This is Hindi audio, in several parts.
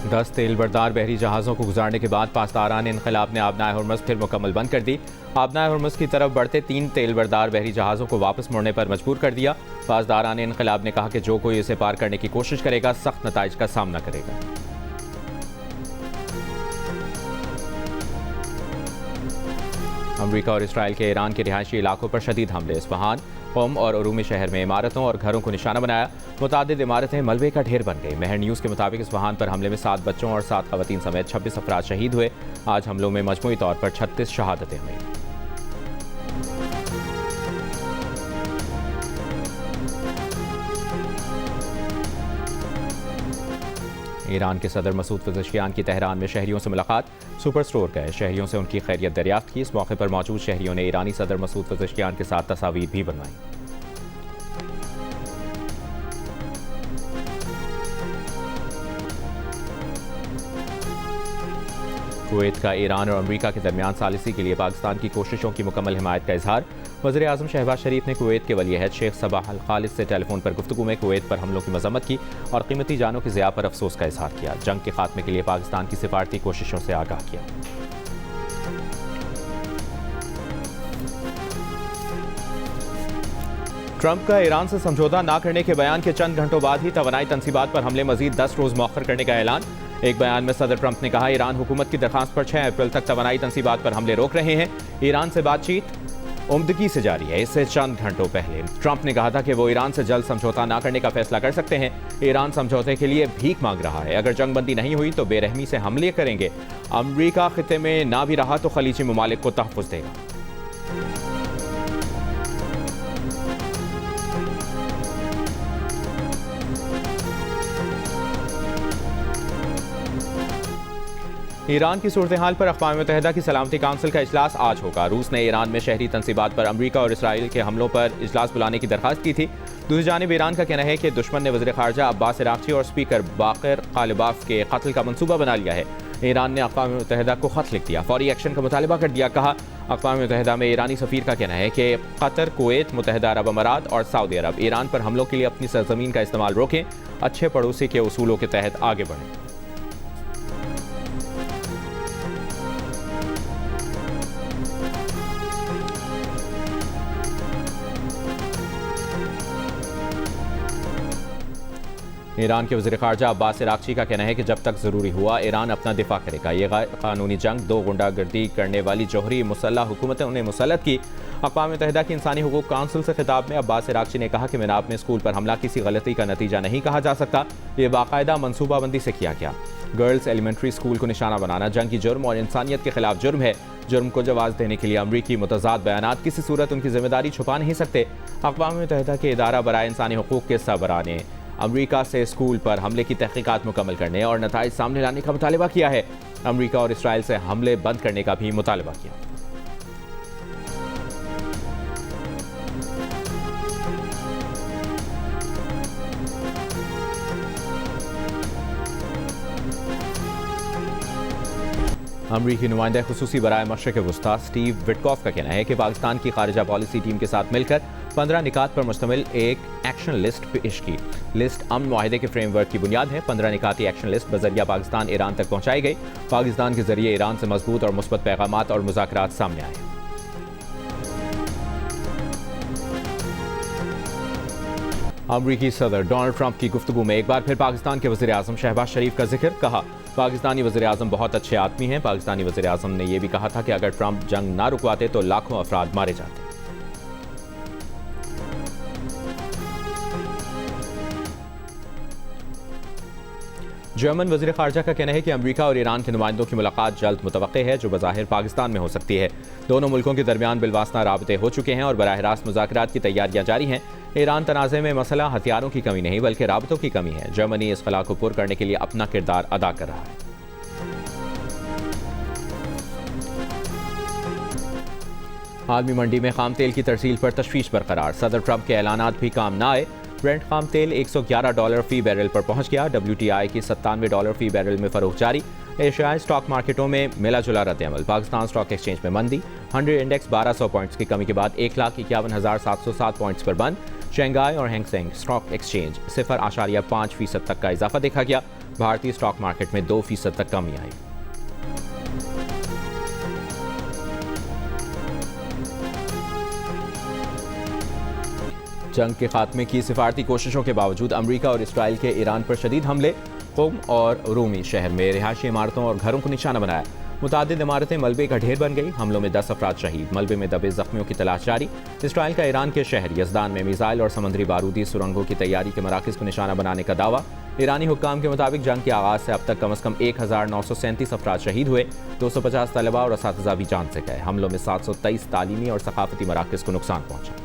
10 तेलबरदार बहरी जहाज़ों को गुजारने के बाद पासदारान इनकलाब ने आबनाए हुर्मुज़ फिर मुकम्मल बंद कर दी। आबनाए हुर्मुज़ की तरफ बढ़ते 3 तेलबरदार बहरी जहाज़ों को वापस मुड़ने पर मजबूर कर दिया। पासदारान इनकलाब ने कहा कि जो कोई इसे पार करने की कोशिश करेगा सख्त नताइज का सामना करेगा। अमरीका और इसराइल के ईरान के रिहायशी इलाकों पर शदीद हमले। इस्फहान, क़ुम और उरूमी शहर में इमारतों और घरों को निशाना बनाया। मुतादिद इमारतें मलबे का ढेर बन गई। महर न्यूज़ के मुताबिक इस्फहान पर हमले में 7 बच्चों और 7 ख़वातीन समेत 26 अफराद शहीद हुए। आज हमलों में मजमूई तौर पर 36 शहादतें हुई। ईरान के सदर मसूद पज़ेश्कियान की तेहरान में शहरियों से मुलाकात। सुपर स्टोर गए, शहरियों से उनकी खैरियत दरियाफ्त की। इस मौके पर मौजूद शहरियों ने ईरानी सदर मसूद पज़ेश्कियान के साथ तस्वीर भी बनवाई। कुवैत का ईरान और अमरीका के दरमियान सालिसी के लिए पाकिस्तान की कोशिशों की मुकम्मल हिमायत का इजहार। वज़ीर आज़म शहबाज शरीफ ने कुवैत के वली अहद शेख सबाह अल खालिद से टेलीफोन पर गुफ्तगू में कुवैत पर हमलों की मजम्मत की और कीमती जानों की ज़िया पर अफसोस का इजहार किया। जंग के खात्मे के लिए पाकिस्तान की सिफारती कोशिशों से आगाह किया। ट्रंप का ईरान से समझौता न करने के बयान के चंद घंटों बाद ही तवानाई तनसीबात पर हमले मजीद 10 रोज मौखर करने का ऐलान। एक बयान में सदर ट्रंप ने कहा, ईरान हुकूमत की दरखास्त पर 6 अप्रैल तक तवानाई तनसीबात पर हमले रोक रहे हैं। ईरान से बातचीत उम्दगी से जारी है। इससे चंद घंटों पहले ट्रंप ने कहा था कि वो ईरान से जल्द समझौता न करने का फैसला कर सकते हैं। ईरान समझौते के लिए भीख मांग रहा है। अगर जंगबंदी नहीं हुई तो बेरहमी से हमले करेंगे। अमरीका खिते में ना भी रहा तो खलीजी ममालिक को तहफ़्फ़ुज़ देगा। ईरान की सूरत हाल पर अक़वाम मुत्तहिदा की सलामती काउंसिल का इजलास आज होगा। रूस ने ईरान में शहरी तनसीबात पर अमरीका और इसराइल के हमलों पर इजलास बुलाने की दरख्वास्त की थी। दूसरी जानिब ईरान का कहना है कि दुश्मन ने वज़ीर ख़ारजा अब्बास अराग़ची और स्पीकर बाक़र ग़ालिबाफ़ के कत्ल का मनसूबा बना लिया है। ईरान ने अक़वाम मुत्तहिदा को ख़त लिख दिया, फौरी एक्शन का मुतालबा कर दिया। कहा, अक़वाम मुत्तहिदा में ईरानी सफ़ीर का कहना है कि कतर, कुवैत, मुत्तहिदा अरब अमारात और सऊदी अरब ईरान पर हमलों के लिए अपनी सरज़मीन का इस्तेमाल रोकें, अच्छे पड़ोसी के उसूलों के तहत आगे बढ़ें। ईरान के वज़ीर ख़ारजा अब्बास अराग़ची का कहना है कि जब तक ज़रूरी हुआ ईरान अपना दिफा करेगा। ये गैर कानूनी जंग 2 गुंडागर्दी करने वाली जौहरी मुसल्लह हुकूमतों ने मुसल्लत की। अक़वाम मुत्तहिदा की इंसानी हुकूक काउंसिल से खिताब में अब्बास अराग़ची ने कहा कि मिनाब में स्कूल पर हमला किसी गलती का नतीजा नहीं कहा जा सकता। ये बाकायदा मनसूबाबंदी से किया गया। गर्ल्स एलिमेंट्री स्कूल को निशाना बनाना जंगी जुर्म और इंसानियत के खिलाफ जुर्म है। जुर्म को जवाब देने के लिए अमरीकी मुतज़ाद बयानात किसी सूरत उनकी जिम्मेदारी छुपा नहीं सकते। अक़वाम मुत्तहिदा के इदारा बराए इंसानी हुकूक के सरबराह ने अमरीका से स्कूल पर हमले की तहक़ीक़ात मुकम्मल करने और नताइज सामने लाने का मुतालबा किया है। अमरीका और इसराइल से हमले बंद करने का भी मुतालबा किया। अमरीकी नुमाइंदा खुसूसी बराए मशरिक़ वुस्ता स्टीव विटकॉफ का कहना है कि पाकिस्तान की खारिजा पॉलिसी टीम के साथ मिलकर 15 निकात पर मुश्तमिल एक एक्शन लिस्ट पेश की। लिस्ट अमन मुआहिदे के फ्रेमवर्क की बुनियाद है। 15 निकाती एक्शन लिस्ट बजरिया पाकिस्तान ईरान तक पहुँचाई गई। पाकिस्तान के जरिए ईरान से मजबूत और मुस्बत पैगामात और मुज़ाकरात सामने आए। अमरीकी सदर डोनाल्ड ट्रंप की गुफ्तगू में एक बार फिर पाकिस्तान के वज़ीर आज़म शहबाज शरीफ का जिक्र। कहा, पाकिस्तानी वज़ीर आज़म बहुत अच्छे आदमी हैं। पाकिस्तानी वज़ीर आज़म ने यह भी कहा था कि अगर ट्रंप जंग ना रुकवाते तो लाखों अफराद मारे जाते। जर्मन वज़ीर ख़ारजा का कहना है कि अमरीका और ईरान के नुमाइंदों की मुलाकात जल्द मुतवक्के है, जो बज़ाहिर पाकिस्तान में हो सकती है। दोनों मुल्कों के दरमियान बिलवास्ता राबते हो चुके हैं और बराह रास्त मुज़ाकरात की तैयारियां जारी हैं। ईरान तनाज़े में मसला हथियारों की कमी नहीं बल्कि राबतों की कमी है। जर्मनी इस खला को पुर करने के लिए अपना किरदार अदा कर रहा है। आलमी मंडी में खाम तेल की तरसील पर तशवीश बरकरार। सदर ट्रंप के ऐलानात भी काम न आए। ब्रेंट खाम तेल $111 फी बैरल पर पहुंच गया। WTI की $97 फी बैरल में फरोख्त जारी। एशियाई स्टॉक मार्केटों में मिला जुला रद्द-ए-अमल। पाकिस्तान स्टॉक एक्सचेंज में मंदी। 100 इंडेक्स 1200 पॉइंट्स की कमी के बाद 1,51,707 पॉइंट्स पर बंद। शंघाई और हैंगसेंग स्टॉक एक्सचेंज 0.5% तक का इजाफा देखा गया। भारतीय स्टॉक मार्केट में 2% तक कमी आई। जंग के खात्मे की सिफारती कोशिशों के बावजूद अमरीका और इसराइल के ईरान पर शदीद हमले। क़ुम और रूमी शहर में रिहायशी इमारतों और घरों को निशाना बनाया। मुतादिद इमारतें मलबे का ढेर बन गई। हमलों में 10 अफराद शहीद। मलबे में दबे जख्मियों की तलाश जारी। इसराइल का ईरान के शहर यज़दान में मिसाइल और समुद्री बारूदी सुरंगों की तैयारी के मराकज़ को निशाना बनाने का दावा। ईरानी हुक्काम के मुताबिक जंग के आगाज़ से अब तक कम अज़ कम 1937 अफराद शहीद हुए। 250 तलबा और असातिज़ा भी जान से गए। हमलों में 723 तालीमी और सकाफती मराकज़ को नुकसान पहुंचा।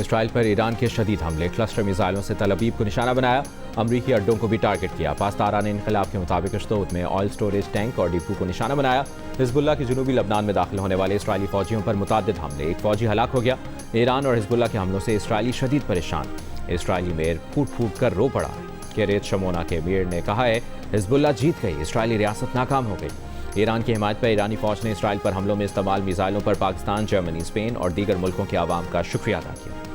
इसराइल पर ईरान के शदीद हमले। क्लस्टर मिसाइलों से तल अबीब को निशाना बनाया। अमरीकी अड्डों को भी टारगेट किया। पासदारान इनकलाब के मुताबिक अश्तोद में ऑयल स्टोरेज टैंक और डिपो को निशाना बनाया। हिजबुल्लाह के जनूबी लबनान में दाखिल होने वाले इसराइली फौजियों पर मुताद्दिद हमले। एक फौजी हलाक हो गया। ईरान और हिजबुल्लाह के हमलों से इसराइली शदीद परेशान। इसराइली मेयर फूट फूट कर रो पड़ा। केरेत शमोना के मेयर ने कहा है हिजबुल्लाह जीत गई, इसराइली रियासत नाकाम हो गई। ईरान की हिमायत पर ईरानी फौज ने इसराइल पर हमलों में इस्तेमाल मिसाइलों पर पाकिस्तान, जर्मनी, स्पेन और दीगर मुल्कों के आवाम का शुक्रिया अदा किया।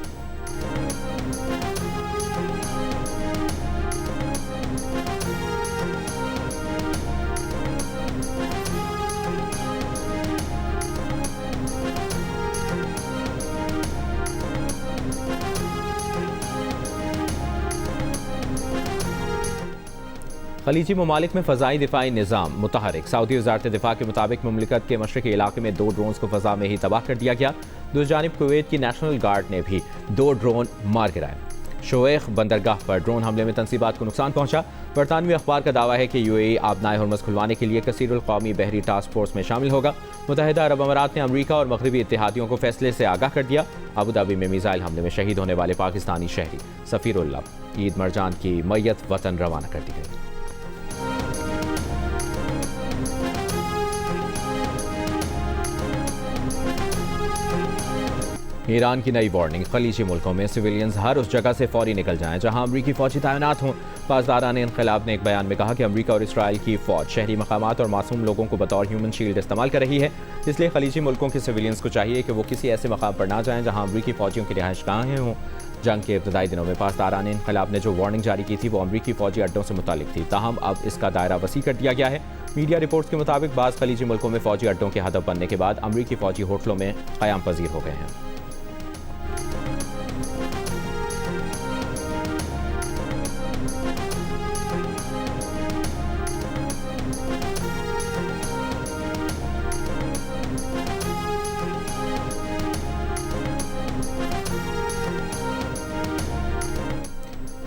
खलीजी ममालिक में फ़ज़ाई दिफ़ाई निज़ाम मुतहरिक। सऊदी वज़ारत दिफ़ा के मुताबिक मुमलिकत के मशरक़ी इलाके में 2 ड्रोन्स को फ़ज़ा में ही तबाह कर दिया गया। दूसरी जानिब कुवैत की नेशनल गार्ड ने भी 2 ड्रोन मार गिराए। शोएख बंदरगाह पर ड्रोन हमले में तनसीबात को नुकसान पहुंचा। बरतानवी अखबार का दावा है कि UAE आबनाए हुर्मुज़ खुलवाने के लिए कसीरुल कौमी बहरी टास्क फोर्स में शामिल होगा। मुत्तहिदा अरब अमारात ने अमरीका और मगरबी इत्तेहादियों को फैसले से आगाह कर दिया। अबू धाबी में मिसाइल हमले में शहीद होने वाले पाकिस्तानी शहरी सफ़ीरुल्लाह ईद मरजान की मैयत वतन रवाना कर दी गई। ईरान की नई वार्निंग। खलीजी मुल्कों में सिविलियंस हर उस जगह से फौरी निकल जाएं जहां अमरीकी फौजी तैनात हों। पासदारान इनकलाब ने एक बयान में कहा कि अमरीका और इसराइल की फौज शहरी मकामात और मासूम लोगों को बतौर ह्यूमन शील्ड इस्तेमाल कर रही है। इसलिए खलीजी मुल्कों के सिविलियंस को चाहिए कि वो किसी ऐसे मकाम पर ना जाएं जहां अमरीकी फौजियों की रिहाइशगाहें हों। जंग के इब्तदाई दिनों में पासदारान इनकलाब ने जो वार्निंग जारी की थी वो अमरीकी फौजी अड्डों से मुतालिक थी। ताहम अब इसका दायरा वसी कर दिया गया है। मीडिया रिपोर्ट्स के मुताबिक बाज़ खलीजी मुल्कों में फौजी अड्डों के हदफ बनने के बाद अमरीकी फौजी होटलों में क़याम पजीर हो गए हैं।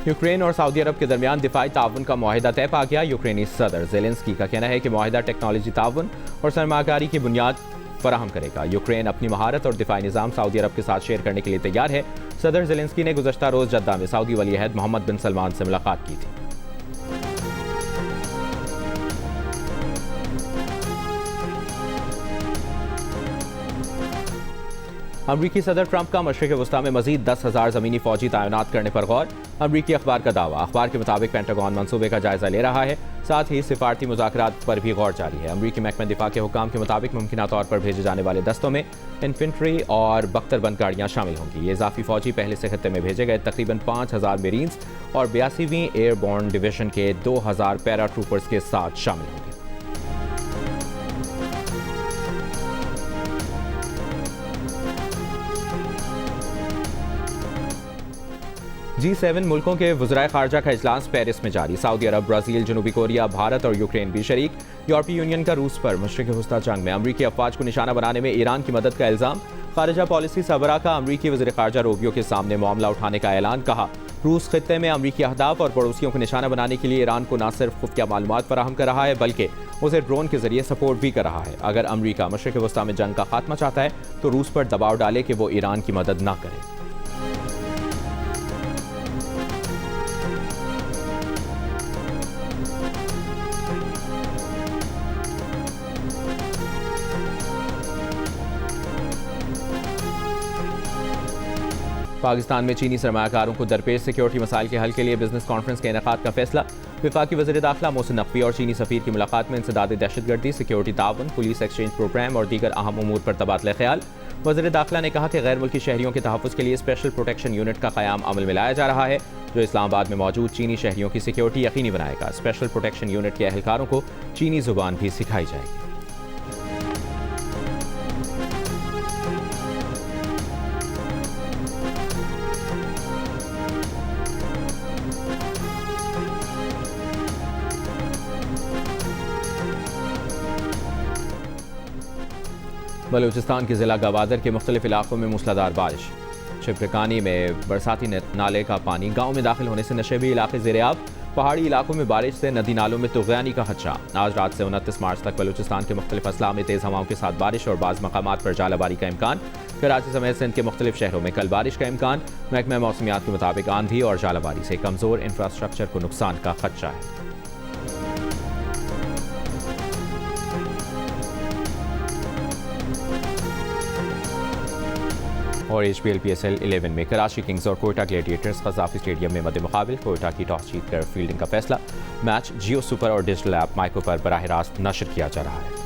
यूक्रेन और सऊदी अरब के दरमियान दिफाई ताउन का मुआहिदा तय पा गया। यूक्रेनी सदर ज़ेलेंस्की का कहना है कि मुआहिदा टेक्नोलॉजी ताउन और सरमाकारी की बुनियाद फराहम करेगा। यूक्रेन अपनी महारत और दिफाई निज़ाम सऊदी अरब के साथ शेयर करने के लिए तैयार है। सदर ज़ेलेंस्की ने गुज़श्ता रोज़ जद्दा में सऊदी वली अहद मोहम्मद बिन सलमान से मुलाकात की थी। अमरीकी सदर ट्रंप का मशरिक़ वस्ता में मज़ीद 10,000 ज़मीनी फ़ौजी तैनात करने पर गौर। अमरीकी अखबार का दावा। अखबार के मुताबिक पेंटागन मंसूबे का जायज़ा ले रहा है। साथ ही सिफारती मुज़ाकरात पर भी गौर जारी है। अमरीकी महकमा दिफा के हुक्काम के मुताबिक मुमकिन तौर पर भेजे जाने वाले दस्तों में इन्फेंट्री और बख्तरबंद गाड़ियाँ शामिल होंगी। ये इजाफी फ़ौजी पहले से खत्ते में भेजे गए तकरीबन 5,000 मेरीन्स और 82वीं एयरबोर्न डिवीजन के 2,000 पैरा ट्रूपर्स के साथ शामिल होंगे। G7 मुल्कों के वज़राए ख़ारजा का इजलास पेरिस में जारी। सऊदी अरब, ब्राज़ील, जनूबी कोरिया, भारत और यूक्रेन भी शरीक। यूरोपीय यूनियन का रूस पर मशरिक़ वस्ता जंग में अमरीकी अफवाज को निशाना बनाने में ईरान की मदद का इल्ज़ाम। ख़ारजा पॉलिसी सरबराह का अमरीकी वज़ीर ख़ारजा रूबियो के सामने मामला उठाने का ऐलान। कहा रूस खित्ते में अमरीकी अहदाफ और पड़ोसियों को निशाना बनाने के लिए ईरान को न सिर्फ खुफिया मालूमात फराहम कर रहा है बल्कि उसे ड्रोन के जरिए सपोर्ट भी कर रहा है। अगर अमरीका मशरिक़ वस्ता में जंग का खात्मा चाहता है तो रूस पर दबाव डाले कि वो ईरान की मदद न करे। पाकिस्तान में चीनी सरमायाकारों को दरपेश सिक्योरिटी मसाइल के हल के लिए बिजनेस कॉन्फ्रेंस के इनेकाद का फैसला। वफाकी वज़ीर दाखिला मोहसिन नकवी और चीनी सफ़ीर की मुलाकात में इंसदाद दहशतगर्दी, सिक्योरिटी ताउन, पुलिस एक्सचेंज प्रोग्राम और दीगर अहम उमूर पर तबादला ख्याल। वज़ीर दाखिला ने कहा कि गैर मुल्की शहरियों के तहफ़्फ़ुज़ के लिए स्पेशल प्रोटेक्शन यूनिट का क़याम अमल में लाया जा रहा है, जो इस्लामाबाद में मौजूद चीनी शहरियों की सिक्योरिटी यकीनी बनाएगा। स्पेशल प्रोटेक्शन यूनिट के एहलकारों को चीनी ज़ुबान भी सिखाई जाएगी। बलूचिस्तान के ज़िला गवादर के मुख्तलिफ इलाकों में मूसलाधार बारिश। छिपरकानी में बरसाती नाले का पानी गांव में दाखिल होने से नशेबी इलाके ज़ेरे-आब। पहाड़ी इलाकों में बारिश से नदी नालों में तुग़यानी का खदशा। आज रात से 29 मार्च तक बलूचिस्तान के मुख्तलिफ अजला में तेज़ हवाओं के साथ बारिश और बाज़ मकामात पर जालाबारी का इम्कान। कराची समेत सिंध के मुख्तलिफ शहरों में कल बारिश का इम्कान। महकमा मौसमियात के मुताबिक आंधी और जालाबारी से कमज़ोर इंफ्रास्ट्रक्चर को नुकसान का खदशा है। और HPL PSL 11 में कराची किंग्स और कोयटा ग्लेडिएटर्स क़ज़ाफ़ी स्टेडियम में मद्दे मुकाबिल। कोयटा की टॉस जीतकर फील्डिंग का फैसला। मैच जियो सुपर और डिजिटल ऐप माइको पर बराह रास्त नशर किया जा रहा है।